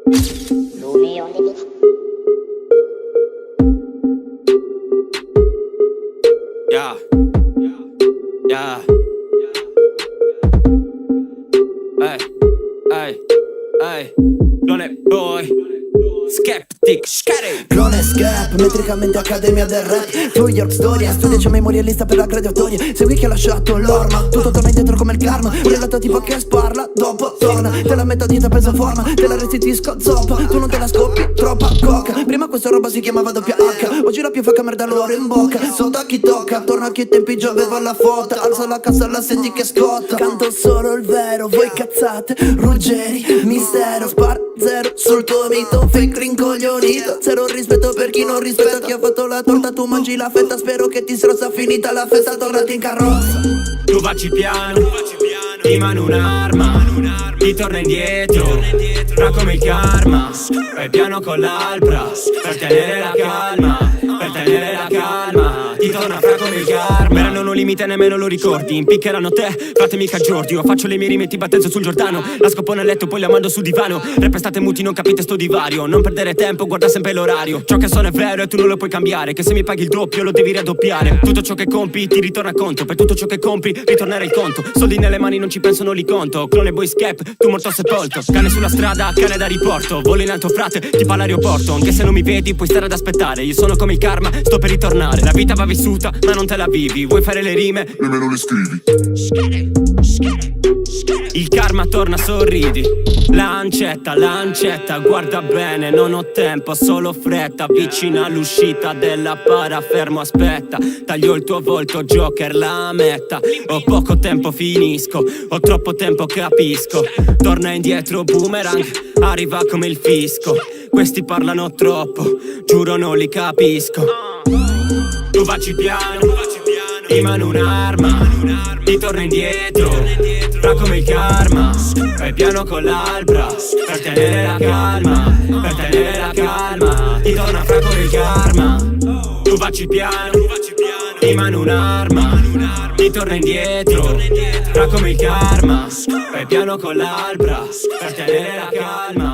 Lumi on the beat. Yeah, yeah. Hey, non è boy. Skeptic, scary. Clone Scap, metricamente accademia del rap. New York Storia, studia memorialista per la graduatoria. Segui chi ha lasciato l'orma, tutto torna indietro come il karma. Relato tipo che sparla, dopo torna. Te la metto a dieta, penso forma, te la restituisco zoppa. Tu non te la scoppi, troppa coca. Prima questa roba si chiamava doppia H. Oggi la più fa camera d'alloro in bocca. Sotto a chi tocca, torna a chi tempi già aveva la foto. Alza la cassa, la senti che scotta. Canto solo il vero, voi cazzate, ruggeri, mistero. Spar zero sul tuo mito, fake rincoglionito. Zero rispetto per chi non rispetta chi ha fatto la torta. Tu mangi la fetta, spero che ti strozza. Finita la festa, tornati in carrozza. Tu vacci piano, di mano un'arma, ti torna indietro, fra come il karma. Vai piano con l'albra, per tenere la calma, per tenere la calma. Ti torna fra come il karma. Vera non ho limite, nemmeno lo ricordi. Impiccheranno te, fatemi caggiordi. Io faccio le mie rime e ti battezzo sul Giordano. La scopo nel letto, poi la mando sul divano. Rap state muti, non capite sto divario. Non perdere tempo, guarda sempre l'orario. Ciò che sono è vero e tu non lo puoi cambiare. Che se mi paghi il doppio lo devi raddoppiare. Tutto ciò che compi ti ritorna a conto. Per tutto ciò che compri ritornerà il conto. Soldi nelle mani non ci penso, non li conto. Clone boy scap, tu morto sepolto. Cane sulla strada, cane da riporto. Volo in alto frate, tipo all'aeroporto. Anche se non mi vedi puoi stare ad aspettare. Io sono come il karma, sto per ritornare. La vita va vissuta ma non te la vivi. Vuoi fare le rime? Nemmeno le scrivi. Il karma torna, sorridi. Lancetta, lancetta, guarda bene, non ho tempo, solo fretta. Vicino all'uscita della para, fermo, aspetta. Taglio il tuo volto, Joker, la metta. Ho poco tempo, finisco, ho troppo tempo, capisco. Torna indietro, boomerang, arriva come il fisco. Questi parlano troppo, giuro non li capisco. Tu vacci piano, di mano un'arma, ti torna indietro, fra come il karma. Vai piano con l'albra, per tenere la calma, per tenere la calma. Ti torna fra come il karma. Tu vacci piano, di mano un'arma, ti torna indietro, fra come il karma. Vai piano con l'albra, per tenere la calma.